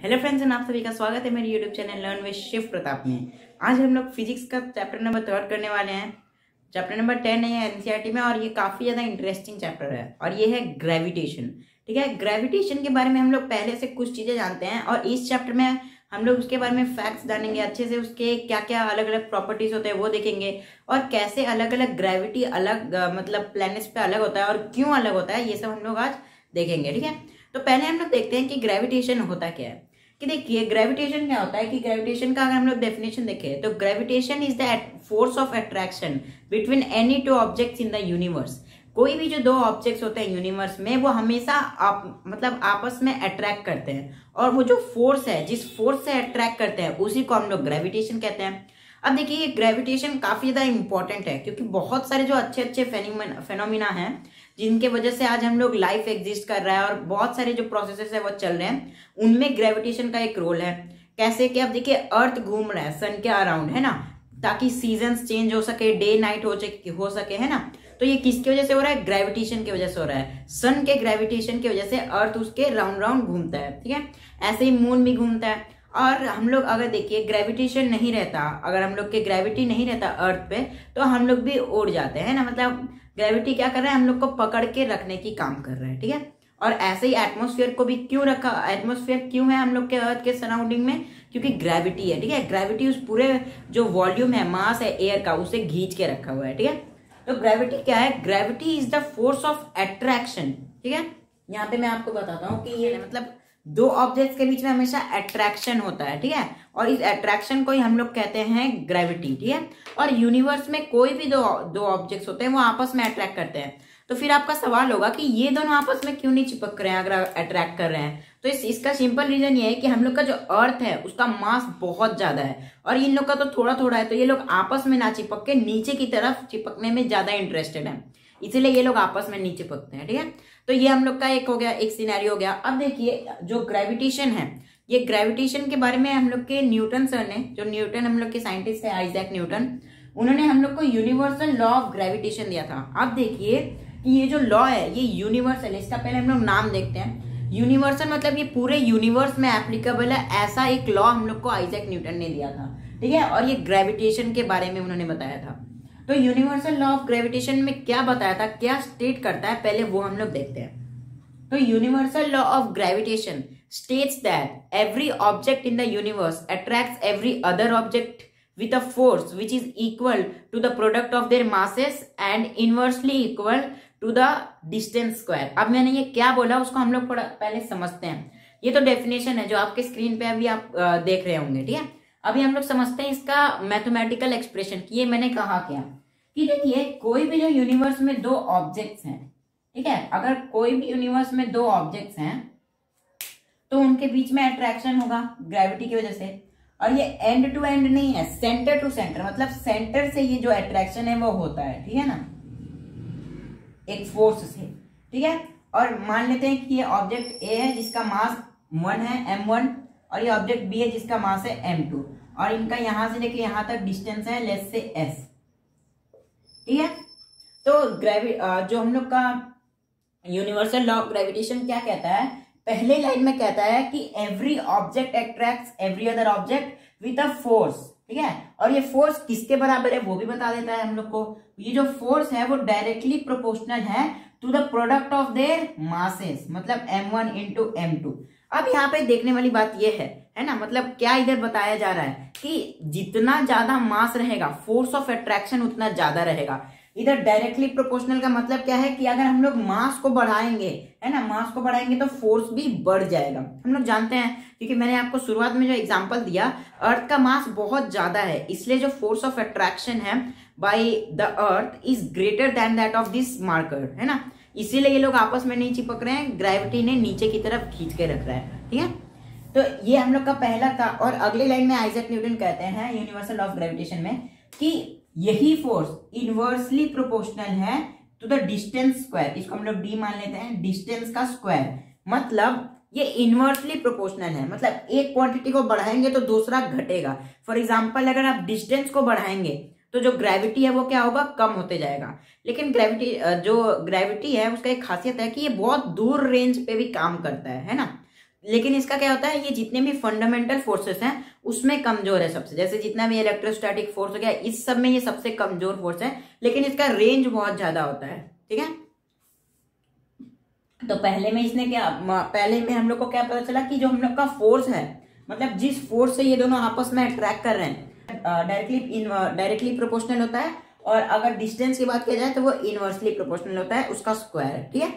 Hello friends, आप सभी का स्वागत है मेरे YouTube channel learn with Shiv Pratap में। आज हम लोग फिजिक्स का चैप्टर नंबर 3 करने वाले हैं। चैप्टर नंबर 10 है एनसीईआरटी में और ये काफ़ी ज़्यादा इंटरेस्टिंग चैप्टर है और ये है ग्रेविटेशन। ठीक है, ग्रेविटेशन के बारे में हम लोग पहले से कुछ चीज़ें जानते हैं और इस चैप्टर में हम लोग उसके बारे में फैक्ट्स जानेंगे अच्छे से, उसके क्या क्या अलग अलग प्रॉपर्टीज होते हैं वो देखेंगे और कैसे अलग अलग ग्रेविटी अलग मतलब प्लैनेट्स पे अलग होता है और क्यों अलग होता है, ये सब हम लोग आज देखेंगे। ठीक है, तो पहले हम लोग देखते हैं कि ग्रेविटेशन होता क्या है। कि देखिए ग्रेविटेशन क्या होता है कि ग्रेविटेशन का अगर हम लोग डेफिनेशन देखें तो gravitation is the force of attraction between any two objects in the universe. कोई भी जो दो ऑब्जेक्ट्स होते हैं यूनिवर्स में वो हमेशा मतलब आपस में अट्रैक्ट करते हैं और वो जो फोर्स है जिस फोर्स से अट्रैक्ट करते हैं उसी को हम लोग ग्रेविटेशन कहते हैं। अब देखिए ग्रेविटेशन काफी ज्यादा इंपॉर्टेंट है क्योंकि बहुत सारे जो अच्छे अच्छे फेनोमिना हैं जिनके वजह से आज हम लोग लाइफ एग्जिस्ट कर रहा है और बहुत सारे जो प्रोसेसेस है वो चल रहे हैं, उनमें ग्रेविटेशन का एक रोल है। कैसे कि अब देखिए अर्थ घूम रहा है सन के अराउंड, है ना, ताकि सीजन्स चेंज हो सके, डे नाइट हो सके, है ना। तो ये किसकी वजह से हो रहा है? ग्रेविटेशन की वजह से हो रहा है। सन के ग्रेविटेशन की वजह से अर्थ उसके राउंड राउंड घूमता है। ठीक है, ऐसे ही मून भी घूमता है। और हम लोग अगर देखिए ग्रेविटेशन नहीं रहता, अगर हम लोग के ग्रेविटी नहीं रहता अर्थ पे तो हम लोग भी उड़ जाते हैं ना। मतलब ग्रेविटी क्या कर रहा है? हम लोग को पकड़ के रखने की काम कर रहा है। ठीक है, और ऐसे ही एटमॉस्फेयर को भी क्यों रखा, एटमॉस्फेयर क्यों है हम लोग के अर्थ के सराउंडिंग में? क्योंकि ग्रेविटी है। ठीक है, ग्रेविटी उस पूरे जो वॉल्यूम है, मास है एयर का, उसे खींच के रखा हुआ है। ठीक है, तो ग्रेविटी क्या है? Gravity is the force of attraction. ठीक है, यहाँ पे मैं आपको बताता हूँ कि ये मतलब दो ऑब्जेक्ट्स के बीच में हमेशा अट्रैक्शन होता है। ठीक है, और इस अट्रैक्शन को ही हम लोग कहते हैं ग्रेविटी। ठीक है, और यूनिवर्स में कोई भी दो ऑब्जेक्ट्स होते हैं वो आपस में अट्रैक्ट करते हैं। तो फिर आपका सवाल होगा कि ये दोनों आपस में क्यों नहीं चिपक रहे हैं अगर अट्रैक्ट कर रहे हैं? तो इसका सिंपल रीजन ये है कि हम लोग का जो अर्थ है उसका मास बहुत ज्यादा है और इन लोग का तो थोड़ा थोड़ा है, तो ये लोग आपस में ना चिपक के नीचे की तरफ चिपकने में ज्यादा इंटरेस्टेड है, इसीलिए ये लोग आपस में नहीं चिपकते हैं। ठीक है, तो ये हम लोग का एक हो गया, एक सिनेरियो हो गया। अब देखिए जो ग्रेविटेशन है, ये ग्रेविटेशन के बारे में हम लोग के न्यूटन सर ने, जो न्यूटन हम लोग के साइंटिस्ट है आइजैक न्यूटन, उन्होंने हम लोग को यूनिवर्सल लॉ ऑफ ग्रेविटेशन दिया था। अब देखिए कि ये जो लॉ है ये यूनिवर्सल है। इसका पहले हम लोग नाम देखते हैं। यूनिवर्सल मतलब ये पूरे यूनिवर्स में एप्लीकेबल है, ऐसा एक लॉ हम लोग को आइजैक न्यूटन ने दिया था। ठीक है, और ये ग्रेविटेशन के बारे में उन्होंने बताया था। तो यूनिवर्सल लॉ ऑफ ग्रेविटेशन में क्या बताया था, क्या स्टेट करता है, पहले वो हम लोग देखते हैं। तो universal law of gravitation states that every object in the universe attracts every other object with a force which is equal to the product of their masses and inversely equal to the distance square। अब मैंने ये क्या बोला उसको हम लोग पहले समझते हैं। ये तो डेफिनेशन है जो आपके स्क्रीन पे अभी आप देख रहे होंगे। ठीक है, अभी हम लोग समझते हैं इसका मैथमेटिकल एक्सप्रेशन कि ये मैंने कहा क्या। कि देखिए कोई भी जो यूनिवर्स में दो ऑब्जेक्ट्स हैं, ठीक है, अगर कोई भी यूनिवर्स में दो ऑब्जेक्ट्स हैं तो उनके बीच में अट्रैक्शन होगा ग्रेविटी की वजह से। और ये एंड टू एंड नहीं है, सेंटर टू सेंटर, मतलब सेंटर से ये जो अट्रैक्शन है वो होता है। ठीक है ना, एक फोर्स से। ठीक है, और मान लेते हैं कि ये ऑब्जेक्ट ए है जिसका मास 1 है m1 और ये ऑब्जेक्ट बी है जिसका मास है m2 और इनका यहां से लेके यहां तक डिस्टेंस है लेट्स से s। ठीक है, तो जो हम लोग का यूनिवर्सल लॉ ऑफ ग्रेविटेशन क्या कहता है, पहले लाइन में कहता है कि every object attracts every other object with a force. ठीक है, और ये फोर्स किसके बराबर है वो भी बता देता है हम लोग को। ये जो फोर्स है वो डायरेक्टली प्रोपोर्शनल है to the product of their masses, मतलब m1 इंटू m2। अब यहाँ पे देखने वाली बात ये है ना, मतलब क्या इधर बताया जा रहा है कि जितना ज्यादा मास रहेगा फोर्स ऑफ अट्रैक्शन उतना ज्यादा रहेगा। इधर डायरेक्टली प्रोपोर्शनल का मतलब क्या है कि अगर हम लोग मास को बढ़ाएंगे, है ना, मास को बढ़ाएंगे तो फोर्स भी बढ़ जाएगा। हम लोग जानते हैं क्योंकि मैंने आपको शुरुआत में जो एग्जांपल दिया, अर्थ का मास बहुत ज्यादा है, इसलिए जो फोर्स ऑफ अट्रैक्शन है by the earth is greater than that of this marker, है ना, इसीलिए ये लोग आपस में नहीं चिपक रहे हैं, ग्रेविटी ने नीचे की तरफ खींच के रख रहा है। ठीक है, तो ये हम लोग का पहला था। और अगले लाइन में आइजैक न्यूटन कहते हैं यूनिवर्सल लॉ ऑफ ग्रेविटेशन में कि यही फोर्स इनवर्सली प्रोपोर्शनल है टू द डिस्टेंस स्क्वायर। इसको हम लोग डी मान लेते हैं, डिस्टेंस का स्क्वायर, मतलब ये इनवर्सली प्रोपोर्शनल है, मतलब एक क्वांटिटी को बढ़ाएंगे तो दूसरा घटेगा। फॉर एग्जांपल अगर आप डिस्टेंस को बढ़ाएंगे तो जो ग्रेविटी है वो क्या होगा, कम होते जाएगा। लेकिन ग्रेविटी है उसका एक खासियत है कि ये बहुत दूर रेंज पे भी काम करता है ना। लेकिन इसका क्या होता है, ये जितने भी फंडामेंटल फोर्सेस हैं उसमें कमजोर है सबसे। जैसे जितना भी इलेक्ट्रोस्टैटिक फोर्स हो गया, इस सब में ये सबसे कमजोर फोर्स है, लेकिन इसका रेंज बहुत ज्यादा होता है। ठीक है, तो पहले में हम लोग को क्या पता चला कि जो हम लोग का फोर्स है, मतलब जिस फोर्स से ये दोनों आपस में अट्रैक्ट कर रहे हैं, डायरेक्टली प्रोपोर्शनल होता है, और अगर डिस्टेंस की बात किया जाए तो वो इनवर्सली प्रोपोर्शनल होता है उसका स्क्वायर। ठीक है,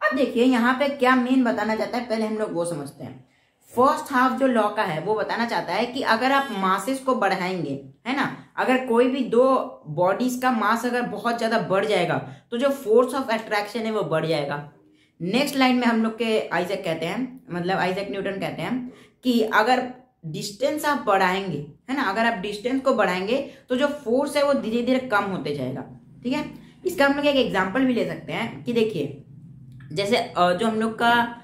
अब देखिए यहाँ पे क्या मेन बताना चाहता है, पहले हम लोग वो समझते हैं। फर्स्ट हाफ जो लॉ का है वो बताना चाहता है कि अगर आप मासेस को बढ़ाएंगे, है ना, अगर कोई भी दो बॉडीज का मास अगर बहुत ज्यादा बढ़ जाएगा तो जो फोर्स ऑफ अट्रैक्शन है वो बढ़ जाएगा। नेक्स्ट लाइन में हम लोग के आइजैक कहते हैं, मतलब आइजैक न्यूटन कहते हैं कि अगर डिस्टेंस आप बढ़ाएंगे, है ना, अगर आप डिस्टेंस को बढ़ाएंगे तो जो फोर्स है वो धीरे धीरे कम होते जाएगा। ठीक है, इसका हम लोग एक एग्जांपल भी ले सकते हैं कि देखिए, जैसे जो हम लोग का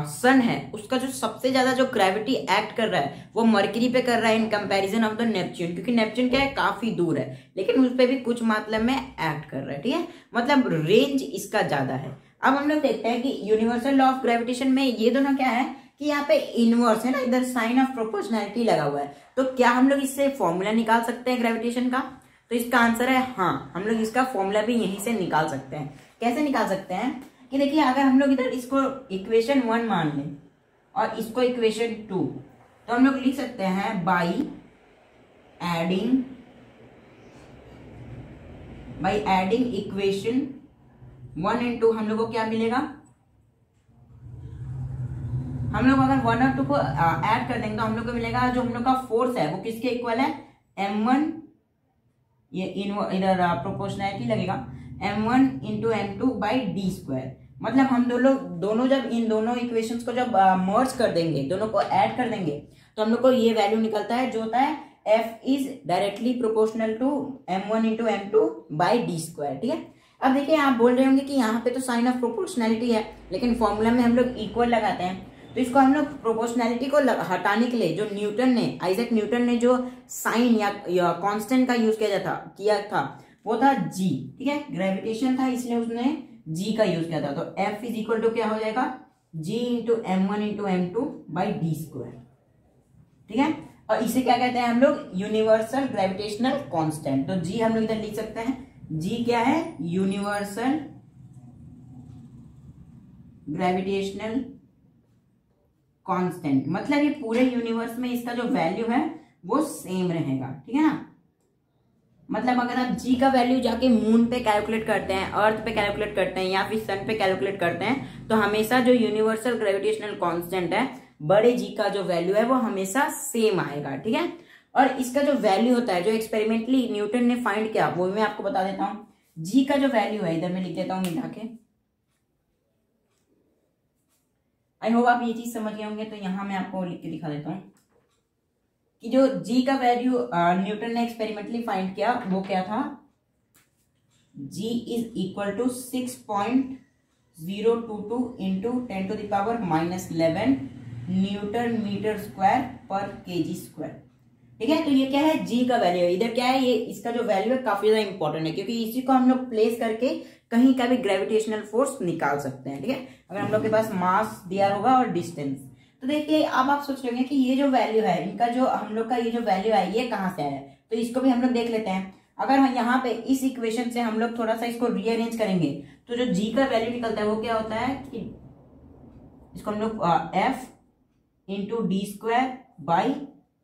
सन है उसका जो सबसे ज्यादा जो ग्रेविटी एक्ट कर रहा है वो मरकरी पे कर रहा है in comparison of the Neptune, क्योंकि नेपच्यून क्या है, काफी दूर है, लेकिन उस पर भी कुछ मतलब में एक्ट कर रहा है। ठीक है, मतलब रेंज इसका ज्यादा है। अब हम लोग देखते हैं कि यूनिवर्सल लॉ ऑफ ग्रेविटेशन में ये दोनों क्या है कि यहाँ पे इनवर्स है ना, इधर साइन ऑफ प्रोपोर्शनैलिटी लगा हुआ है, तो क्या हम लोग इससे फॉर्मूला निकाल सकते हैं ग्रेविटेशन का? तो इसका आंसर है हाँ, हम लोग इसका फॉर्मूला भी यहीं से निकाल सकते हैं। कैसे निकाल सकते हैं कि देखिए, अगर हम लोग इधर इसको इक्वेशन 1 मान लें और इसको इक्वेशन 2, तो हम लोग लिख सकते हैं बाई एडिंग इक्वेशन 1 and 2 हम लोग को क्या मिलेगा, हम लोग अगर 1 और 2 को ऐड कर देंगे तो हम लोग को मिलेगा जो हम लोग का फोर्स है वो किसके इक्वल है, m1, ये इधर प्रोपोर्शनैलिटी लगेगा, m1 into m2 by D square. मतलब हम दोनों जब इन दोनों इक्वेशंस को जब मर्ज कर देंगे, दोनों को ऐड कर देंगे, तो हम लोग को ये वैल्यू निकलता है जो होता है f is directly proportional to m1 into m2 by D square. ठीक है, अब देखिए आप बोल रहे होंगे कि यहाँ पे तो साइन ऑफ प्रोपोर्शनैलिटी है, लेकिन फॉर्मूला में हम लोग इक्वल लगाते हैं, तो इसको हम लोग प्रोपोर्शनैलिटी को हटाने के लिए जो आइजैक न्यूटन ने जो साइन या कांस्टेंट का यूज किया था वो था जी। ठीक है, ग्रेविटेशन था इसलिए उसने जी का यूज किया था, तो F इज इक्वल टू क्या हो जाएगा, G into m1 into m2 by D square. ठीक है, और इसे क्या कहते हैं हम लोग, यूनिवर्सल ग्रेविटेशनल कांस्टेंट। तो जी हम लोग इधर लिख सकते हैं, जी क्या है, यूनिवर्सल ग्रेविटेशनल कांस्टेंट, मतलब ये पूरे यूनिवर्स में इसका जो वैल्यू है वो सेम रहेगा। ठीक है ना, मतलब अगर आप जी का वैल्यू जाके मून पे कैलकुलेट करते हैं, अर्थ पे कैलकुलेट करते हैं, या फिर सन पे कैलकुलेट करते हैं, तो हमेशा जो यूनिवर्सल ग्रेविटेशनल कांस्टेंट है, बड़े जी का जो वैल्यू है वो हमेशा सेम आएगा। ठीक है, और इसका जो वैल्यू होता है, जो एक्सपेरिमेंटली न्यूटन ने फाइंड किया, वो मैं आपको बता देता हूँ। जी का जो वैल्यू है, इधर मैं लिख देता हूँ मिटा के, आई होप आप ये चीज समझ गए होंगे, तो यहां मैं आपको लिख के दिखा देता हूं कि जो जी का वैल्यू न्यूटन ने एक्सपेरिमेंटली फाइंड किया वो क्या था, G is equal to 6.022 into 10 to the power -11 newton metre square पर केजी स्क्वायर। ठीक है, तो ये क्या है, जी का वैल्यू है। इधर क्या है, ये इसका जो वैल्यू है काफी ज्यादा इंपॉर्टेंट है, क्योंकि इसी को हम लोग प्लेस करके कहीं का भी ग्रेविटेशनल फोर्स निकाल सकते हैं। ठीक है, अगर हम लोग के पास मास दिया होगा और डिस्टेंस, तो देखिए अब आप सोच रहे होंगे कि ये जो वैल्यू है, इनका जो हम लोग का ये जो वैल्यू है ये कहाँ से आया है, तो इसको भी हम लोग देख लेते हैं। अगर हम यहाँ पे इस इक्वेशन से हम लोग थोड़ा सा इसको रीअरेंज करेंगे, तो जो जी का वैल्यू निकलता है वो क्या होता है कि इसको हम लोग F into D square by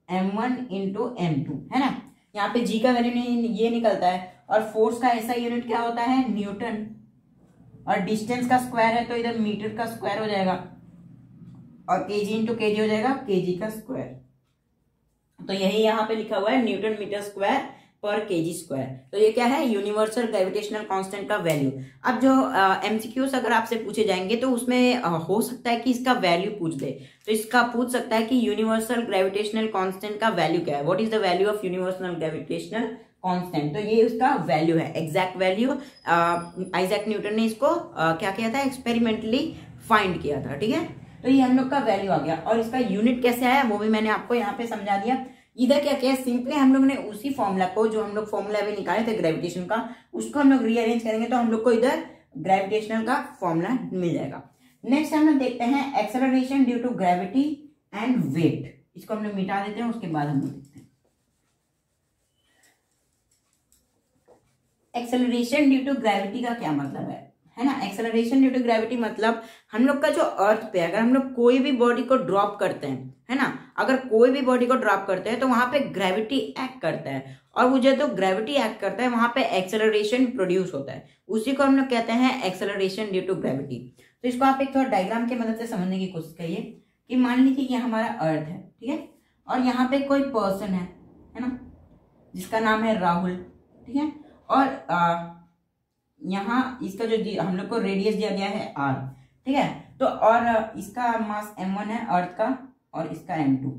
m1 into m2, है ना, यहाँ पे जी का वैल्यू ये निकलता है, और फोर्स का ऐसा यूनिट क्या होता है, न्यूटन, और डिस्टेंस का स्क्वायर है तो इधर मीटर का स्क्वायर हो जाएगा, और केजी इंटू केजी हो जाएगा केजी का स्क्वायर। तो यही यहाँ पे लिखा हुआ है न्यूटन मीटर स्क्वायर पर केजी स्क्वायर। तो ये क्या है, यूनिवर्सल ग्रेविटेशनल कांस्टेंट का वैल्यू। अब जो एमसीक्यूज अगर आपसे पूछे जाएंगे तो उसमें हो सकता है कि इसका वैल्यू पूछ दे, तो इसका पूछ सकता है कि यूनिवर्सल ग्रेविटेशनल कांस्टेंट का वैल्यू क्या है, what is the value of universal gravitational constant. तो ये उसका वैल्यू है, एग्जैक्ट वैल्यू। आइजैक न्यूटन ने इसको क्या किया था, एक्सपेरिमेंटली फाइंड किया था। ठीक है, तो ये हम लोग का वैल्यू आ गया, और इसका यूनिट कैसे आया वो भी मैंने आपको यहाँ पे समझा दिया। इधर क्या किया, सिंपली हम लोग ने उसी फॉर्मूला को, जो हम लोग फॉर्मूला भी निकाले थे ग्रेविटेशन का, उसको हम लोग रीअरेंज करेंगे तो हम लोग को इधर ग्रेविटेशनल का फॉर्मूला मिल जाएगा। नेक्स्ट हम लोग देखते हैं acceleration due to gravity and weight. इसको हम लोग मिटा देते हैं, उसके बाद हम लोग देखते हैं एक्सेलरेशन ड्यू टू ग्रेविटी का क्या मतलब है ना। एक्सेलरेशन ड्यू टू ग्रेविटी मतलब हम लोग का जो अर्थ पे अगर हम लोग कोई भी बॉडी को ड्रॉप करते हैं, है ना, अगर कोई भी बॉडी को ड्रॉप करते हैं तो वहां पे ग्रेविटी एक्ट करता है, और वो जो तो ग्रेविटी एक्ट करता है वहां पे एक्सेलरेशन प्रोड्यूस होता है, उसी को हम लोग कहते हैं एक्सेलरेशन ड्यू टू ग्रेविटी। तो इसको आप एक थोड़ा डायग्राम की मदद से समझने की कोशिश करिए कि मान लीजिए ये हमारा अर्थ है, ठीक है, और यहाँ पे कोई पर्सन है ना, जिसका नाम है राहुल, ठीक है, और यहाँ इसका जो हम लोग को रेडियस दिया गया है r, ठीक है, तो और इसका मास m1 है अर्थ का, और इसका m2।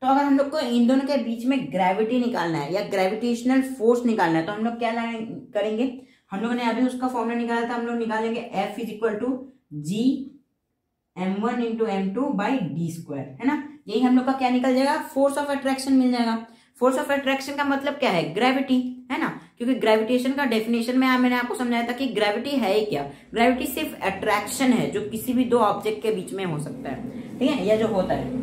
तो अगर हम लोग को इन दोनों के बीच में ग्रेविटी निकालना है या ग्रेविटेशनल फोर्स निकालना है तो हम लोग क्या करेंगे, हम लोगों ने अभी उसका फॉर्मूला निकाला था, हम लोग निकालेंगे F is equal to G m1 into m2 by D square, है ना। यही हम लोग का क्या निकल जाएगा, फोर्स ऑफ अट्रैक्शन मिल जाएगा। फोर्स ऑफ अट्रैक्शन का मतलब क्या है, ग्रेविटी, है ना, क्योंकि ग्रेविटेशन का डेफिनेशन में मैंने आपको समझाया था कि ग्रेविटी है ही क्या, ग्रेविटी सिर्फ अट्रैक्शन है जो किसी भी दो ऑब्जेक्ट के बीच में हो सकता है, ठीक है, यह जो होता है।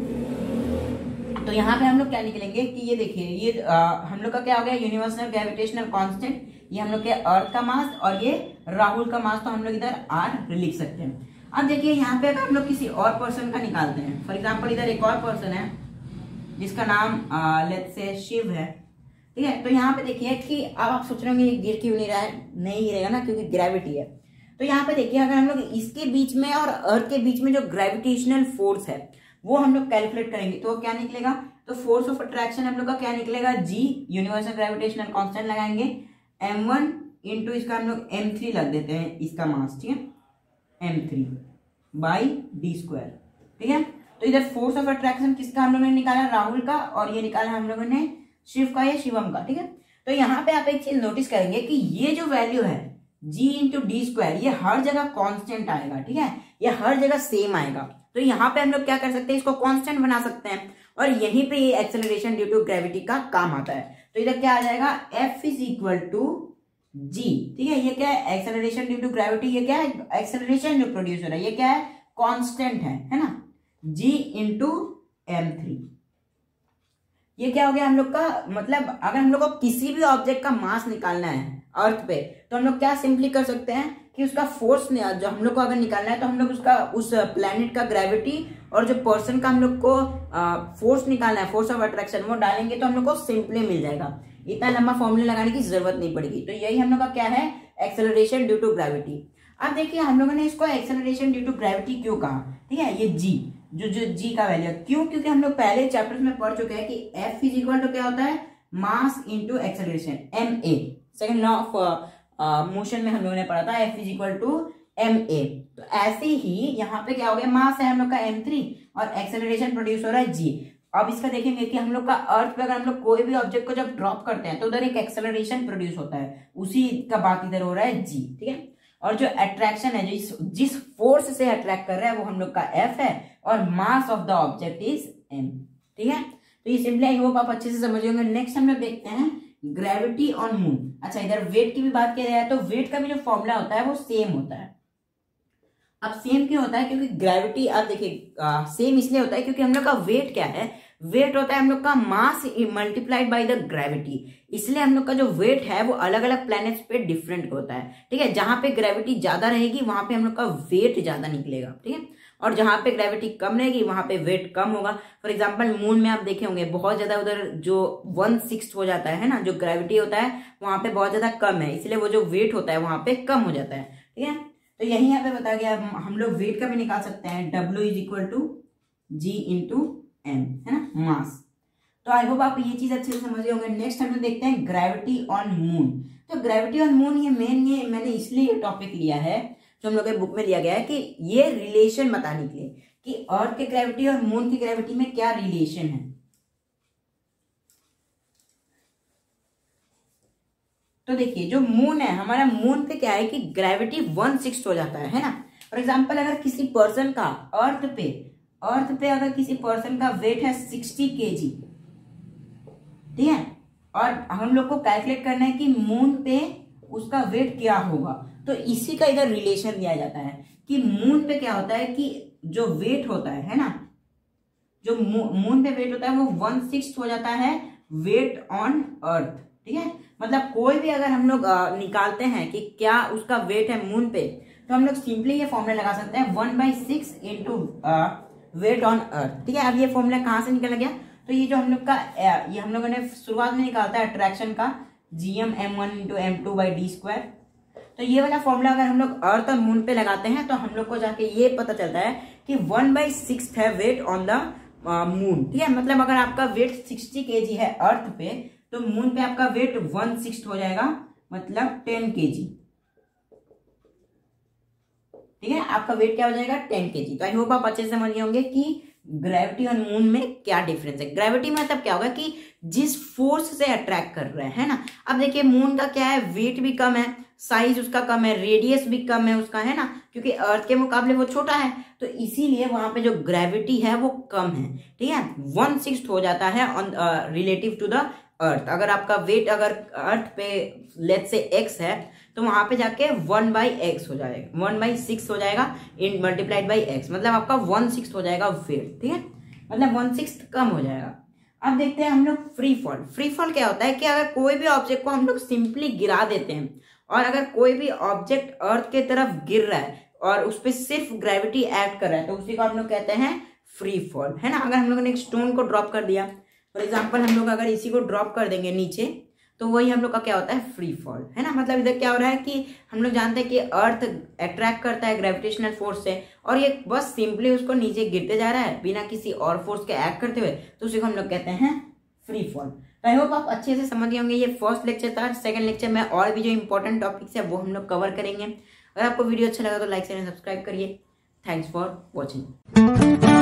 तो यहाँ पे हम लोग क्या निकलेंगे कि ये देखिए ये हम लोग का क्या हो गया, यूनिवर्सल ग्रेविटेशनल कांस्टेंट, ये हम लोग के अर्थ का मास और ये राहुल का मास, तो हम लोग इधर r लिख सकते हैं। अब देखिए यहाँ पे अगर हम लोग किसी और पर्सन का निकालते हैं, फॉर एग्जाम्पल इधर एक और पर्सन है जिसका नाम लेट्स से शिव है, ठीक है, तो यहाँ पे देखिए कि अब आप सोच रहे होंगे ये गिर क्यों नहीं रहा है, नहीं गिरेगा ना क्योंकि ग्रेविटी है। तो यहाँ पे देखिए अगर हम लोग इसके बीच में और अर्थ के बीच में जो ग्रेविटेशनल फोर्स है वो हम लोग कैलकुलेट करेंगे तो क्या निकलेगा, तो फोर्स ऑफ अट्रैक्शन हम लोग का क्या निकलेगा, जी यूनिवर्सल ग्रेविटेशनल कांस्टेंट लगाएंगे m1 इंटू इसका हम लोग m3 लग देते हैं, इसका मास, ठीक है, m3 बाई डी स्क्वायर, ठीक है। तो इधर फोर्स ऑफ अट्रैक्शन किसका हम लोगों ने निकाला, राहुल का, और ये निकाला हम लोगों ने शिव का या शिवम का, ठीक है। तो यहाँ पे आप एक चीज नोटिस करेंगे कि ये जो वैल्यू है जी इंटू डी स्क्वायर ये हर जगह कांस्टेंट आएगा, ठीक है, ये हर जगह सेम आएगा। तो यहाँ पे हम लोग क्या कर सकते हैं, इसको कांस्टेंट बना सकते हैं, और यहीं पे ये एक्सेलरेशन ड्यू टू ग्रेविटी का काम आता है। तो इधर क्या आ जाएगा, F इज इक्वल टू जी, ठीक है, ये क्या है, एक्सेलरेशन ड्यू टू ग्रेविटी, ये क्या है, एक्सेलरेशन जो प्रोड्यूस हो रहा है ये क्या है, कांस्टेंट है ना, g इंटू m3। ये क्या हो गया हम लोग का, मतलब अगर हम लोग को किसी भी ऑब्जेक्ट का मास निकालना है अर्थ पे तो हम लोग क्या सिंपली कर सकते हैं कि उसका फोर्स जो हम लोग को अगर निकालना है तो हम लोग उसका उस प्लैनेट का ग्रेविटी और जो पर्सन का हम लोग को फोर्स निकालना है, फोर्स ऑफ अट्रैक्शन, वो डालेंगे तो हम लोग को सिंपली मिल जाएगा, इतना लंबा फॉर्मूला लगाने की जरूरत नहीं पड़ेगी। तो यही हम लोग का क्या है, एक्सेलरेशन ड्यू टू ग्रेविटी। अब देखिए हम लोगों ने इसको एक्सेलरेशन ड्यू टू ग्रेविटी क्यों कहा, ठीक है, ये जी जो जी का वैल्यू क्यों, क्योंकि हम लोग पहले चैप्टर्स में पढ़ चुके हैं कि F इज इक्वल टू क्या होता है, mass into acceleration, ma, second law of motion में हम लोगों ने पढ़ा था F is equal to ma। तो ऐसे ही यहाँ पे क्या हो गया, मास है हम लोग का m3 और एक्सेलरेशन प्रोड्यूस हो रहा है g। अब इसका देखेंगे कि हम लोग का अर्थ पे अगर हम लोग कोई भी ऑब्जेक्ट को जब ड्रॉप करते हैं तो उधर एक एक्सेलरेशन प्रोड्यूस होता है, उसी का बात इधर हो रहा है g, ठीक है। और जो अट्रैक्शन है, जिस फोर्स से अट्रैक्ट कर रहा है वो हम लोग का F है, और mass of the object is m, ठीक है। तो ये सिंपली आई होप आप अच्छे से समझ होंगे। नेक्स्ट हम लोग देखते हैं ग्रेविटी ऑन मून। अच्छा, इधर वेट की भी बात किया जाए तो वेट का भी जो फॉर्मूला होता है वो सेम होता है। अब सेम क्यों होता है, क्योंकि ग्रेविटी, आप देखिए सेम इसलिए होता है क्योंकि हम लोग का वेट क्या है, वेट होता है हम लोग का mass multiplied by the gravity, इसलिए हम लोग का जो वेट है वो अलग अलग प्लैनेट्स पे डिफरेंट होता है, ठीक है। जहां पे ग्रेविटी ज्यादा रहेगी वहां पे हम लोग का वेट ज्यादा निकलेगा, ठीक है, और जहां पे ग्रेविटी कम रहेगी वहां पे वेट कम होगा। फॉर एग्जांपल मून में आप देखे होंगे बहुत ज्यादा उधर जो 1/6 हो जाता है ना, जो ग्रेविटी होता है वहां पे बहुत ज्यादा कम है, इसलिए वो जो वेट होता है वहां पे कम हो जाता है, ठीक है। तो यही यहाँ पे बताया गया, हम लोग वेट का भी निकाल सकते हैं, W is equal to G into M, है ना, मास। तो आई होप आप ये चीज अच्छे से समझ गए होंगे। नेक्स्ट हम लोग देखते हैं ग्रेविटी ऑन मून। तो ग्रेविटी ऑन मून ये मैंने इसलिए टॉपिक लिया है जो हम लोग के बुक में दिया गया है कि ये रिलेशन बताने के लिए कि अर्थ के ग्रेविटी और मून की ग्रेविटी में क्या रिलेशन है। तो देखिए जो मून है हमारा, मून पे क्या है कि ग्रेविटी 1/6 हो जाता है ना। फॉर एग्जाम्पल अगर किसी पर्सन का अर्थ पे अगर किसी पर्सन का वेट है 60 kg, ठीक है, और हम लोग को कैलकुलेट करना है कि मून पे उसका वेट क्या होगा, तो इसी का इधर रिलेशन दिया जाता है कि मून पे क्या होता है कि जो वेट होता है ना, जो मून पे वेट होता है वो 1/6 हो जाता है वेट ऑन अर्थ। ठीक है, मतलब कोई भी अगर हम लोग निकालते हैं कि क्या उसका वेट है मून पे, तो हम लोग सिंपली ये फॉर्मूला लगा सकते हैं 1/6 इंटू वेट ऑन अर्थ। ठीक है, अब ये फॉर्मूला कहाँ से निकल गया, तो ये जो हम लोग का ये हम लोगों ने शुरुआत में निकालता है अट्रैक्शन का gm m1 इंटू m2/d²। तो ये वाला फॉर्मूला अगर हम लोग अर्थ और मून पे लगाते हैं तो हम लोग को जाके ये पता चलता है कि 1/6 है वेट ऑन द मून। ठीक है, मतलब अगर आपका वेट 60 kg है अर्थ पे, तो मून पे आपका वेट 1/6 हो जाएगा, मतलब 10 kg। ठीक है, आपका वेट क्या हो जाएगा 10 kg। तो आई होप आप अच्छे से समझ गए होंगे कि ग्रेविटी और मून में क्या डिफरेंस है। ग्रेविटी मतलब क्या होगा कि जिस फोर्स से अट्रैक्ट कर रहे हैं ना। अब देखिए मून का क्या है, वेट भी कम है, साइज उसका कम है, रेडियस भी कम है उसका, है ना, क्योंकि अर्थ के मुकाबले वो छोटा है, तो इसीलिए वहां पे जो ग्रेविटी है वो कम है। ठीक है, 1/6 हो जाता है on relative to the earth. अगर आपका वेट अगर अर्थ पे लेट्स से x है, तो वहां पे जाके 1/x हो जाएगा, 1/6 हो जाएगा इन मल्टीप्लाइड बाई x, मतलब आपका 1/6 हो जाएगा वेट। ठीक है, मतलब 1/6 कम हो जाएगा। अब देखते हैं हम लोग फ्री फॉल। फ्री फॉल क्या होता है कि अगर कोई भी ऑब्जेक्ट को हम लोग सिंपली गिरा देते हैं, और अगर कोई भी ऑब्जेक्ट अर्थ के तरफ गिर रहा है और उस पर सिर्फ ग्रेविटी एक्ट कर रहा है, तो उसी को हम लोग कहते हैं फ्री फॉल, है ना। अगर हम लोगों ने एक स्टोन को ड्रॉप कर दिया, फॉर एग्जाम्पल हम लोग अगर इसी को ड्रॉप कर देंगे नीचे, तो वही हम लोग का क्या होता है फ्री फॉल, है ना। मतलब इधर क्या हो रहा है कि हम लोग जानते हैं कि अर्थ अट्रैक्ट करता है ग्रेविटेशनल फोर्स से, और ये बस सिंपली उसको नीचे गिरते जा रहा है बिना किसी और फोर्स के एक्ट करते हुए, तो उसी को हम लोग कहते हैं फ्री फॉल। तो आई होप आप अच्छे से समझ गए होंगे। ये फर्स्ट लेक्चर था। सेकंड लेक्चर में और भी जो इंपॉर्टेंट टॉपिक्स है वो हम लोग कवर करेंगे। अगर आपको वीडियो अच्छा लगा तो लाइक शेयर सब्सक्राइब करिए। Thanks for watching.